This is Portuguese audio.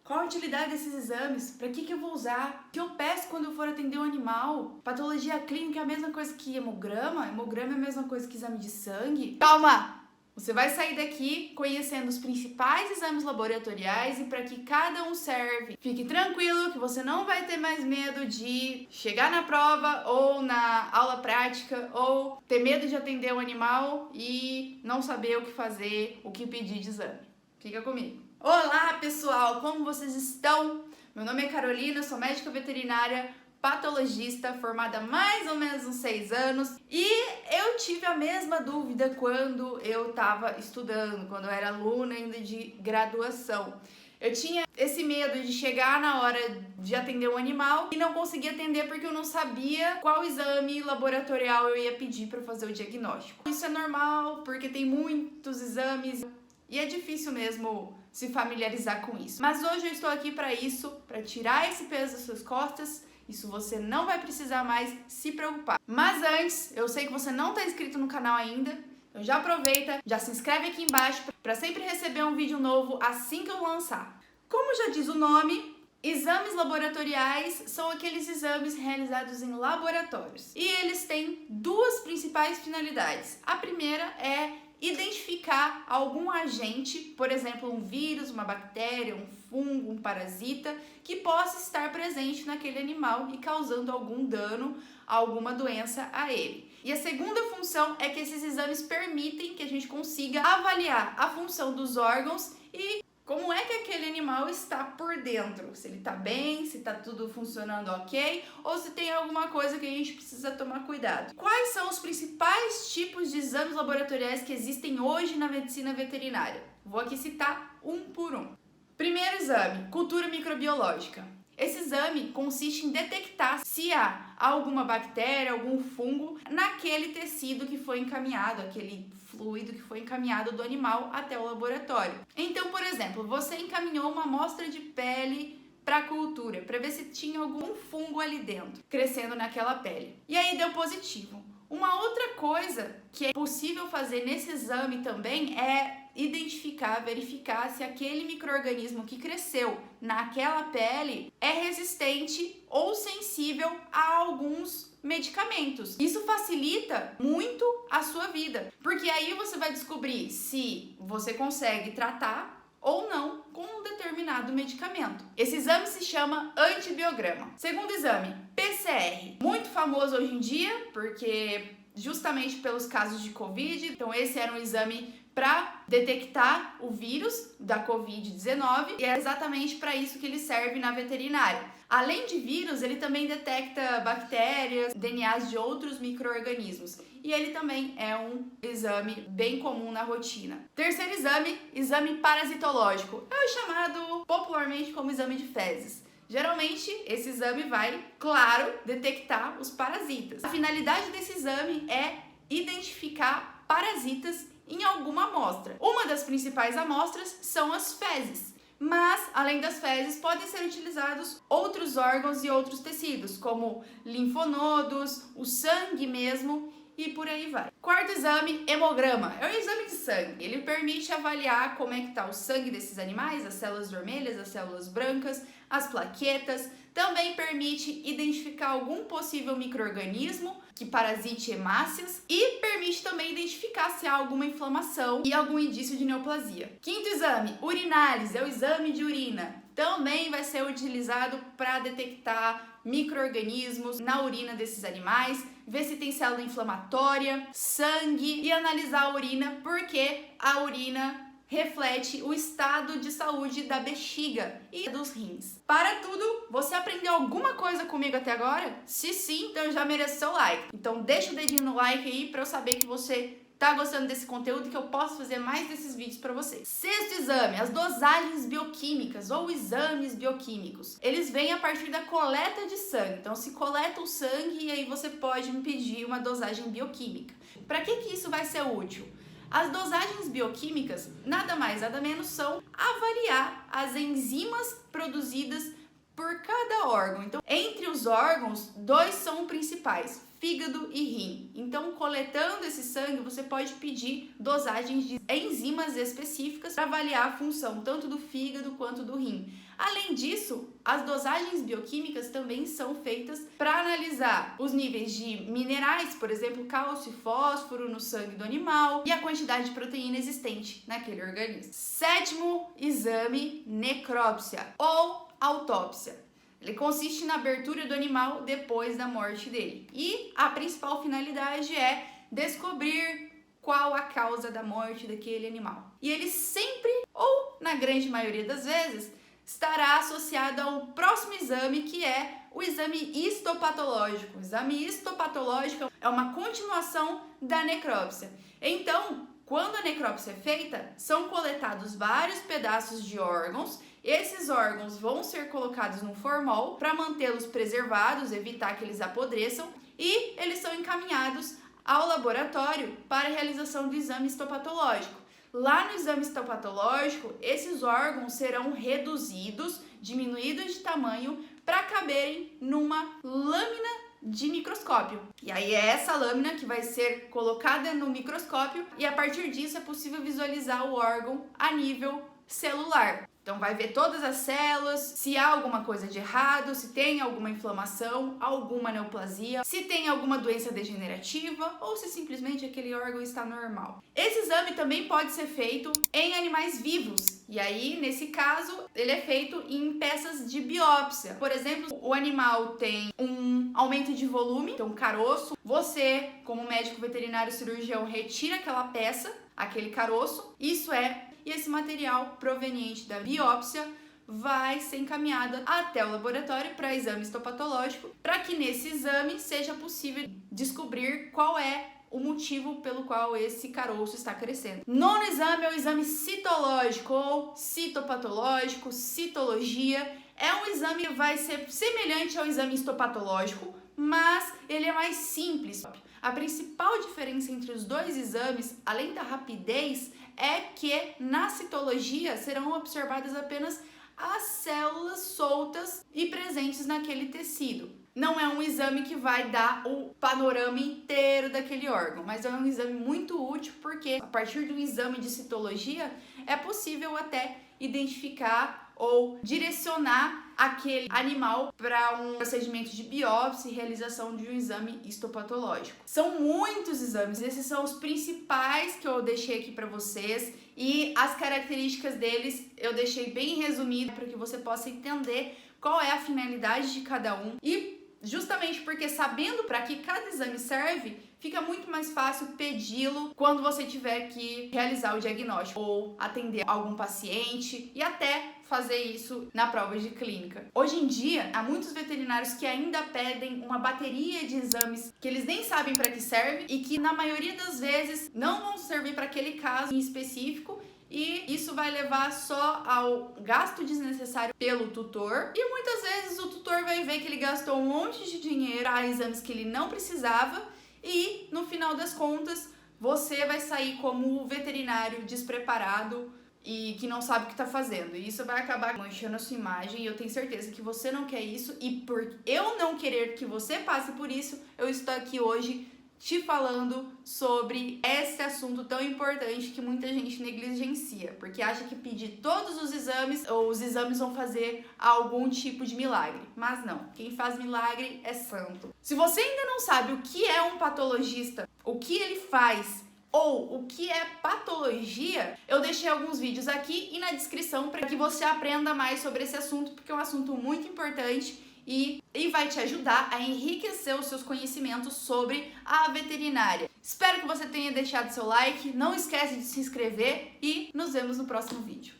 Qual a utilidade desses exames? Para que eu vou usar? O que eu peço quando eu for atender um animal? Patologia clínica é a mesma coisa que hemograma? Hemograma é a mesma coisa que exame de sangue? Calma! Você vai sair daqui conhecendo os principais exames laboratoriais e para que cada um serve. Fique tranquilo que você não vai ter mais medo de chegar na prova ou na aula prática ou ter medo de atender um animal e não saber o que fazer, o que pedir de exame. Fica comigo. Olá, pessoal! Como vocês estão? Meu nome é Carolina, sou médica veterinária, patologista, formada há mais ou menos uns 6 anos, e eu tive a mesma dúvida quando eu estava estudando, quando eu era aluna ainda de graduação. Eu tinha esse medo de chegar na hora de atender um animal e não conseguir atender porque eu não sabia qual exame laboratorial eu ia pedir para fazer o diagnóstico. Isso é normal porque tem muitos exames e é difícil mesmo se familiarizar com isso. Mas hoje eu estou aqui para isso, para tirar esse peso das suas costas. Isso você não vai precisar mais se preocupar. Mas antes, eu sei que você não está inscrito no canal ainda, então já aproveita, já se inscreve aqui embaixo para sempre receber um vídeo novo assim que eu lançar. Como já diz o nome, exames laboratoriais são aqueles exames realizados em laboratórios. E eles têm duas principais finalidades. A primeira é identificar algum agente, por exemplo, um vírus, uma bactéria, um fungo, um parasita, que possa estar presente naquele animal e causando algum dano, alguma doença a ele. E a segunda função é que esses exames permitem que a gente consiga avaliar a função dos órgãos e como é que aquele animal está por dentro, se ele está bem, se está tudo funcionando ok, ou se tem alguma coisa que a gente precisa tomar cuidado. Quais são os principais tipos de exames laboratoriais que existem hoje na medicina veterinária? Vou aqui citar um por um. Primeiro exame, cultura microbiológica. Esse exame consiste em detectar se há alguma bactéria, algum fungo naquele tecido que foi encaminhado, aquele fluido que foi encaminhado do animal até o laboratório. Então, por exemplo, você encaminhou uma amostra de pele para a cultura, para ver se tinha algum fungo ali dentro, crescendo naquela pele. E aí deu positivo. Uma outra coisa que é possível fazer nesse exame também é identificar, verificar se aquele micro-organismo que cresceu naquela pele é resistente ou sensível a alguns medicamentos. Isso facilita muito a sua vida, porque aí você vai descobrir se você consegue tratar ou não com um determinado medicamento. Esse exame se chama antibiograma. Segundo exame, PCR. Muito famoso hoje em dia, porque justamente pelos casos de Covid, então esse era um exame para detectar o vírus da Covid-19 e é exatamente para isso que ele serve na veterinária. Além de vírus, ele também detecta bactérias, DNAs de outros micro-organismos. E ele também é um exame bem comum na rotina. Terceiro exame, exame parasitológico. É o chamado popularmente como exame de fezes. Geralmente, esse exame vai, claro, detectar os parasitas. A finalidade desse exame é identificar parasitas em alguma amostra. Uma das principais amostras são as fezes. Mas, além das fezes, podem ser utilizados outros órgãos e outros tecidos, como linfonodos, o sangue mesmo, e por aí vai. Quarto exame, hemograma. É um exame de sangue. Ele permite avaliar como é que está o sangue desses animais, as células vermelhas, as células brancas, as plaquetas. Também permite identificar algum possível micro-organismo que parasite hemácias e permite também identificar se há alguma inflamação e algum indício de neoplasia. Quinto exame, urinálise, é o exame de urina. Também vai ser utilizado para detectar micro-organismos na urina desses animais, ver se tem célula inflamatória, sangue e analisar a urina, porque a urina reflete o estado de saúde da bexiga e dos rins. Para tudo, você aprendeu alguma coisa comigo até agora? Se sim, então já merece seu like. Então deixa o dedinho no like aí para eu saber que você tá gostando desse conteúdo e que eu posso fazer mais desses vídeos para vocês. Sexto exame, as dosagens bioquímicas ou exames bioquímicos. Eles vêm a partir da coleta de sangue. Então se coleta o sangue e aí você pode me pedir uma dosagem bioquímica. Para que isso vai ser útil? As dosagens bioquímicas, nada mais, nada menos, são avaliar as enzimas produzidas por cada órgão. Então, entre os órgãos, 2 são principais, fígado e rim. Então, coletando esse sangue, você pode pedir dosagens de enzimas específicas para avaliar a função tanto do fígado quanto do rim. Além disso, as dosagens bioquímicas também são feitas para analisar os níveis de minerais, por exemplo, cálcio e fósforo no sangue do animal e a quantidade de proteína existente naquele organismo. 7º exame, necrópsia ou autópsia. Ele consiste na abertura do animal depois da morte dele. E a principal finalidade é descobrir qual a causa da morte daquele animal. E ele sempre, ou na grande maioria das vezes, estará associado ao próximo exame, que é o exame histopatológico. O exame histopatológico é uma continuação da necrópsia. Então, quando a necrópsia é feita, são coletados vários pedaços de órgãos. Esses órgãos vão ser colocados no formol para mantê-los preservados, evitar que eles apodreçam, e eles são encaminhados ao laboratório para a realização do exame histopatológico. Lá no exame histopatológico, esses órgãos serão reduzidos, diminuídos de tamanho, para caberem numa lâmina de microscópio. E aí é essa lâmina que vai ser colocada no microscópio e a partir disso é possível visualizar o órgão a nível celular. Então vai ver todas as células, se há alguma coisa de errado, se tem alguma inflamação, alguma neoplasia, se tem alguma doença degenerativa ou se simplesmente aquele órgão está normal. Esse exame também pode ser feito em animais vivos. E aí, nesse caso, ele é feito em peças de biópsia. Por exemplo, o animal tem um aumento de volume, então caroço. Você, como médico veterinário cirurgião, retira aquela peça, aquele caroço. E esse material proveniente da biópsia vai ser encaminhado até o laboratório para exame histopatológico, para que nesse exame seja possível descobrir qual é o motivo pelo qual esse caroço está crescendo. 9º exame é o exame citológico ou citopatológico, citologia. É um exame que vai ser semelhante ao exame histopatológico, mas ele é mais simples. A principal diferença entre os dois exames, além da rapidez, é que na citologia serão observadas apenas as células soltas e presentes naquele tecido. Não é um exame que vai dar o panorama inteiro daquele órgão, mas é um exame muito útil porque a partir do exame de citologia é possível até identificar ou direcionar aquele animal para um procedimento de biópsia e realização de um exame histopatológico. São muitos exames, esses são os principais que eu deixei aqui para vocês e as características deles eu deixei bem resumido para que você possa entender qual é a finalidade de cada um e justamente porque sabendo para que cada exame serve, fica muito mais fácil pedi-lo quando você tiver que realizar o diagnóstico ou atender algum paciente e até fazer isso na prova de clínica. Hoje em dia, há muitos veterinários que ainda pedem uma bateria de exames que eles nem sabem para que serve e que na maioria das vezes não vão servir para aquele caso em específico. E isso vai levar só ao gasto desnecessário pelo tutor. E muitas vezes o tutor vai ver que ele gastou um monte de dinheiro para exames que ele não precisava. E no final das contas, você vai sair como veterinário despreparado e que não sabe o que está fazendo. E isso vai acabar manchando a sua imagem. E eu tenho certeza que você não quer isso. E por eu não querer que você passe por isso, eu estou aqui hoje te falando sobre esse assunto tão importante que muita gente negligencia, porque acha que pedir todos os exames ou os exames vão fazer algum tipo de milagre. Mas não, quem faz milagre é santo. Se você ainda não sabe o que é um patologista, o que ele faz ou o que é patologia, eu deixei alguns vídeos aqui e na descrição para que você aprenda mais sobre esse assunto, porque é um assunto muito importante e vai te ajudar a enriquecer os seus conhecimentos sobre a veterinária. Espero que você tenha deixado seu like, não esquece de se inscrever e nos vemos no próximo vídeo.